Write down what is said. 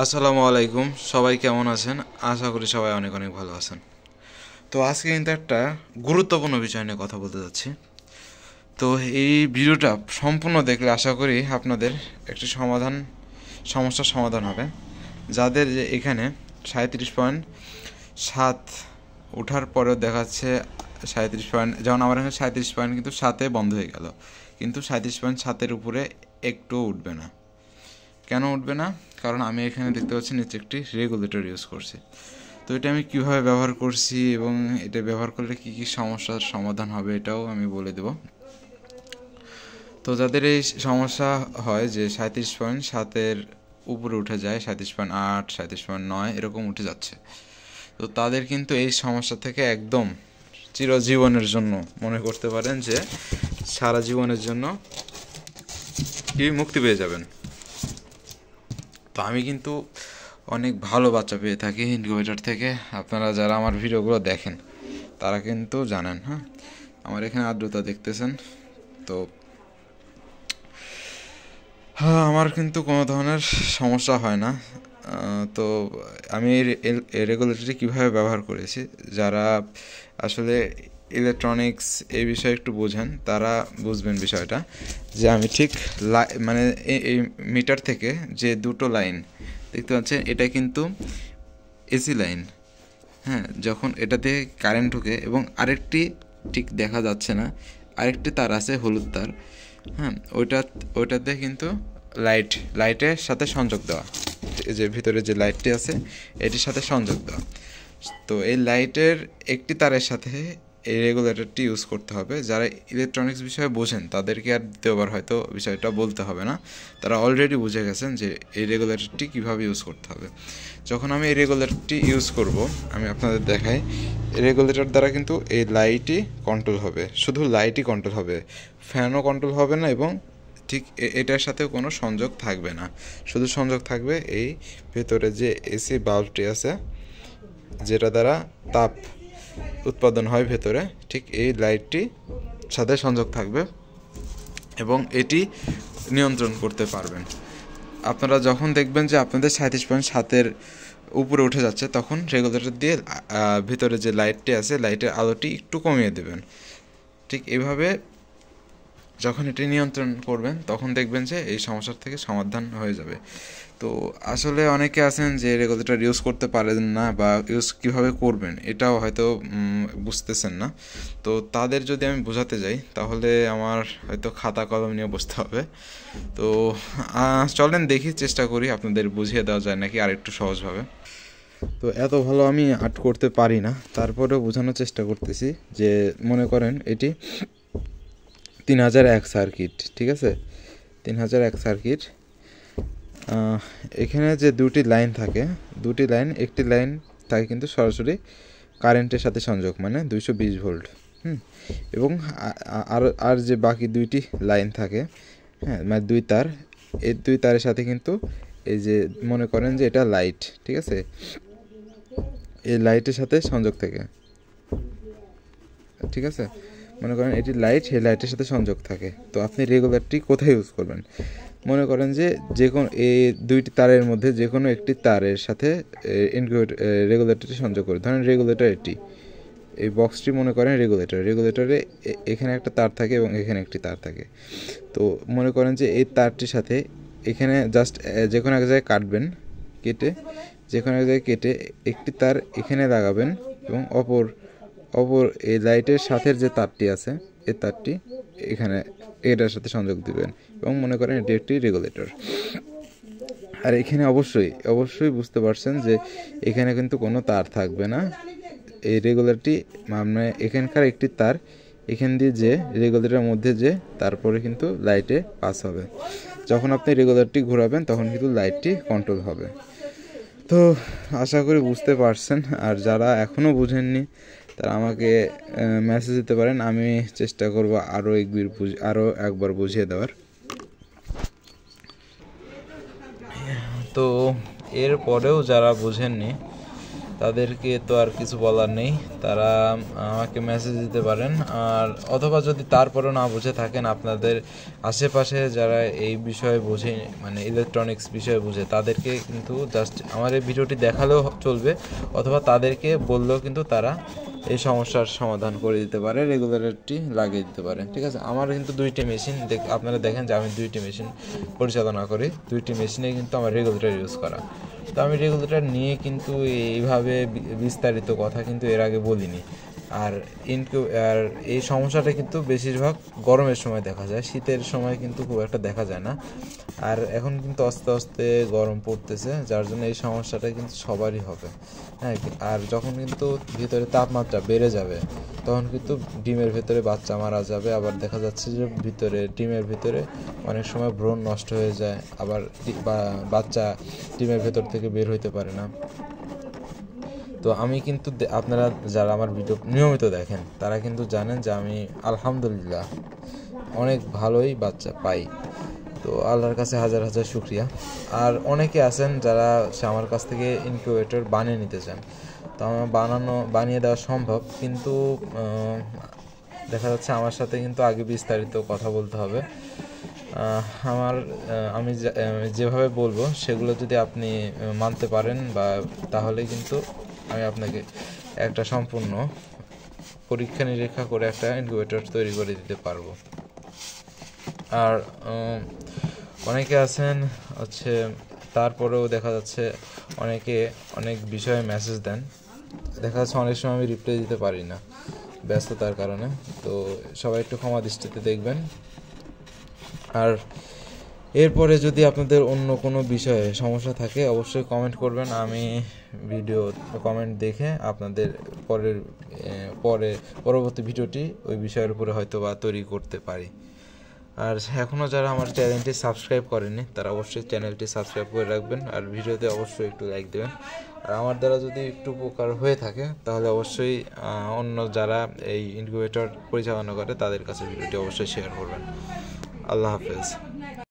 আসসালামু আলাইকুম, সবাই কেমন আছেন? আশা করি সবাই অনেক অনেক ভালো আছেন। তো আজকে কিন্তু একটা গুরুত্বপূর্ণ বিষয় নিয়ে কথা বলতে যাচ্ছি। তো এই ভিডিওটা সম্পূর্ণ দেখলে আশা করি আপনাদের একটি সমস্যার সমাধান হবে। যাদের যে এখানে 37.7 ওঠার পরেও দেখাচ্ছে 37 পয়েন্ট, যেমন আমার এখানে 37 পয়েন্ট কিন্তু 7-এ বন্ধ হয়ে গেল, কিন্তু 37.7-এর উপরে একটুও উঠবে না। কেন উঠবে না? কারণ আমি এখানে দেখতে পাচ্ছি নিচে একটি রেগুলেটর ইউজ করছি। তো এটা আমি কিভাবে ব্যবহার করছি এবং এটা ব্যবহার করলে কি কি সমস্যার সমাধান হবে এটাও আমি বলে দেব। তো যাদের এই সমস্যা হয় যে 37.7-এর উপরে উঠে যায়, 37.8, 37.9 এরকম উঠে যাচ্ছে, তো তাদের কিন্তু এই সমস্যা থেকে একদম চিরজীবনের জন্য মনে করতে পারেন যে সারা জীবনের জন্য কি মুক্তি পেয়ে যাবেন। তো আমি কিন্তু অনেক ভালো বাচ্চা পেয়ে থাকি ইনকিউবেটর থেকে। আপনারা যারা আমার ভিডিওগুলো দেখেন তারা কিন্তু জানেন। হ্যাঁ, আমার এখানে আর্দ্রতা দেখতেছেন। তো হ্যাঁ, আমার কিন্তু কোনো ধরনের সমস্যা হয় না। তো আমি রেগুলেটরটি কীভাবে ব্যবহার করেছি, যারা আসলে ইলেকট্রনিক্স এই বিষয়ে একটু বোঝেন তারা বুঝবেন বিষয়টা, যে আমি ঠিক মানে এই মিটার থেকে যে দুটো লাইন দেখতে পাচ্ছেন, এটা কিন্তু এসি লাইন। হ্যাঁ, যখন এটাতে কারেন্ট ঢুকে এবং আরেকটি ঠিক দেখা যাচ্ছে না, আরেকটি তার আছে হলুদ তার। হ্যাঁ, ওইটাতে কিন্তু লাইটের সাথে সংযোগ দেওয়া, এই যে ভিতরে যে লাইটটি আছে এটির সাথে সংযোগ দেওয়া। তো এই লাইটের একটি তারের সাথে এই রেগুলেটরটি ইউজ করতে হবে। যারা ইলেকট্রনিক্স বিষয়ে বোঝেন তাদেরকে আর দ্বিতীয়বার হয়তো বিষয়টা বলতে হবে না, তারা অলরেডি বুঝে গেছেন যে এই রেগুলেটরটি কীভাবে ইউজ করতে হবে। যখন আমি এই রেগুলেটরটি ইউজ করব, আমি আপনাদের দেখাই, রেগুলেটর দ্বারা কিন্তু এই লাইটই কন্ট্রোল হবে, শুধু লাইটই কন্ট্রোল হবে, ফ্যানও কন্ট্রোল হবে না এবং ঠিক এটার সাথেও কোনো সংযোগ থাকবে না। শুধু সংযোগ থাকবে এই ভেতরে যে এসি বাল্বটি আছে, যেটা দ্বারা তাপ উৎপাদন হয় ভেতরে, ঠিক এই লাইটটি সাথে সংযোগ থাকবে এবং এটি নিয়ন্ত্রণ করতে পারবেন। আপনারা যখন দেখবেন যে আপনাদের 37.7-এর উপরে উঠে যাচ্ছে, তখন রেগুলেটর দিয়ে ভিতরে যে লাইটটি আছে লাইটের আলোটি একটু কমিয়ে দেবেন। ঠিক এভাবে যখন এটি নিয়ন্ত্রণ করবেন তখন দেখবেন যে এই সমস্যার থেকে সমাধান হয়ে যাবে। তো আসলে অনেকে আছেন যে রেগুলেটর ইউজ করতে পারেন না বা ইউজ কীভাবে করবেন এটাও হয়তো বুঝতেছেন না। তো তাদের যদি আমি বোঝাতে যাই তাহলে আমার হয়তো খাতা কলম নিয়ে বসতে হবে। তো চলেন দেখি, চেষ্টা করি আপনাদের বুঝিয়ে দেওয়া যায় নাকি আরেকটু সহজভাবে। তো এত ভালো আমি আর্ট করতে পারি না, তারপরেও বোঝানোর চেষ্টা করতেছি। যে মনে করেন এটি 3001 সার্কিট, ঠিক আছে, 3001 সার্কিট। এখানে যে দুটি লাইন থাকে, দুটি লাইন, একটি লাইন থাকে কিন্তু সরাসরি কারেন্টের সাথে সংযোগ, মানে 220 ভোল্ট। এবং আর যে বাকি দুইটি লাইন থাকে, হ্যাঁ, মানে দুই তার, এই দুই তারের সাথে কিন্তু এই যে মনে করেন যে এটা লাইট, ঠিক আছে, এই লাইটের সাথে সংযোগ থাকে, ঠিক আছে, মনে করেন এটি লাইট, সেই লাইটের সাথে সংযোগ থাকে। তো আপনি রেগুলারটি কোথায় ইউজ করবেন? মনে করেন যে কোনো এই দুইটি তারের মধ্যে যে কোনো একটি তারের সাথে রেগুলেটরটি সংযোগ করে। ধরেন রেগুলেটর এটি, এই বক্সটি মনে করেন রেগুলেটরে এখানে একটা তার থাকে এবং এখানে একটি তার থাকে। তো মনে করেন যে এই তারটির সাথে এখানে জাস্ট যে কোনো এক জায়গায় কাটবেন, কেটে যে কোনো এক জায়গায় কেটে একটি তার এখানে লাগাবেন এবং অপর এই লাইটের সাথে যে তারটি আছে এই তারটি এখানে এটার সাথে সংযোগ দিবেন এবং মনে করেন এটি একটি রেগুলেটর। আর এখানে অবশ্যই বুঝতে পারছেন যে এখানে কিন্তু কোনো তার থাকবে না। এই রেগুলেটরটি মানে এখানকার একটি তার এখান দিয়ে যে রেগুলেটরের মধ্যে যে তারপরে কিন্তু লাইটে পাস হবে। যখন আপনি রেগুলেটরটি ঘোরাবেন তখন কিন্তু লাইটটি কন্ট্রোল হবে। তো আশা করি বুঝতে পারছেন। আর যারা এখনও বুঝেননি তারা আমাকে মেসেজ দিতে পারেন, আমি চেষ্টা করব আরও একবার বুঝিয়ে দেওয়ার। তো এরপরেও যারা বুঝেননি তাদেরকে তো আর কিছু বলার নেই, তারা আমাকে মেসেজ দিতে পারেন। আর অথবা যদি তারপরেও না বুঝে থাকেন, আপনাদের আশেপাশে যারা এই বিষয়ে বোঝে, মানে ইলেকট্রনিক্স বিষয়ে বুঝে, তাদেরকে কিন্তু জাস্ট আমার এই ভিডিওটি দেখালেও চলবে, অথবা তাদেরকে বললেও কিন্তু তারা এই সমস্যার সমাধান করে দিতে পারে, রেগুলেটরটি লাগিয়ে দিতে পারে। ঠিক আছে, আমার কিন্তু দুইটি মেশিন, আপনারা দেখেন যে আমি দুইটি মেশিন পরিচালনা করি, দুইটি মেশিনে কিন্তু আমার রেগুলেটর ইউজ করা। তো আমি রেগুলেটর নিয়ে কিন্তু এইভাবে বিস্তারিত কথা কিন্তু এর আগে বলিনি। আর আর এই সমস্যাটা কিন্তু বেশিরভাগ গরমের সময় দেখা যায়, শীতের সময় কিন্তু খুব একটা দেখা যায় না। আর এখন কিন্তু আস্তে আস্তে গরম পড়তেছে, যার জন্য এই সমস্যাটা কিন্তু সবারই হবে। হ্যাঁ, আর যখন কিন্তু ভিতরে তাপমাত্রা বেড়ে যাবে, তখন কিন্তু ডিমের ভেতরে বাচ্চা মারা যাবে। আবার দেখা যাচ্ছে যে ডিমের ভিতরে অনেক সময় ভ্রূণ নষ্ট হয়ে যায়, আবার বাচ্চা ডিমের ভেতর থেকে বের হইতে পারে না। তো আমি কিন্তু, আপনারা যারা আমার ভিডিও নিয়মিত দেখেন তারা কিন্তু জানেন যে আমি আলহামদুলিল্লাহ অনেক ভালোই বাচ্চা পাই। তো আল্লাহর কাছে হাজার হাজার শুকরিয়া। আর অনেকে আছেন যারা আমার কাছ থেকে ইনকিউবেটর বানিয়ে নিতে চান, তো আমার বানিয়ে দেওয়া সম্ভব, কিন্তু দেখা যাচ্ছে আমার সাথে কিন্তু আগে বিস্তারিত কথা বলতে হবে। আমি যেভাবে বলবো সেগুলো যদি আপনি মানতে পারেন তাহলে কিন্তু আমি আপনাকে একটা সম্পূর্ণ পরীক্ষা নিরীক্ষা করে একটা ইনকিউবেটর তৈরি করে দিতে পারবো। আর অনেকে আছেন হচ্ছে, তারপরেও দেখা যাচ্ছে অনেকে অনেক বিষয়ে মেসেজ দেন, দেখা যাচ্ছে অনেক সময় আমি রিপ্লাই দিতে পারি না ব্যস্ততার কারণে। তো সবাই একটু ক্ষমা দৃষ্টিতে দেখবেন। আর এরপরে যদি আপনাদের অন্য কোনো বিষয়ে সমস্যা থাকে অবশ্যই কমেন্ট করবেন, আমি ভিডিও কমেন্ট দেখে আপনাদের পরবর্তী ভিডিওটি ওই বিষয়ের উপরে হয়তো বা তৈরি করতে পারি। আর এখনও যারা আমার চ্যানেলটি সাবস্ক্রাইব করেনি তারা অবশ্যই চ্যানেলটি সাবস্ক্রাইব করে রাখবেন, আর ভিডিওতে অবশ্যই একটু লাইক দেবেন। আর আমার দ্বারা যদি একটু উপকার হয়ে থাকে তাহলে অবশ্যই অন্য যারা এই ইনকিউবেটর পরিচালনা করে তাদের কাছে ভিডিওটি অবশ্যই শেয়ার করবেন। আল্লাহ হাফেজ।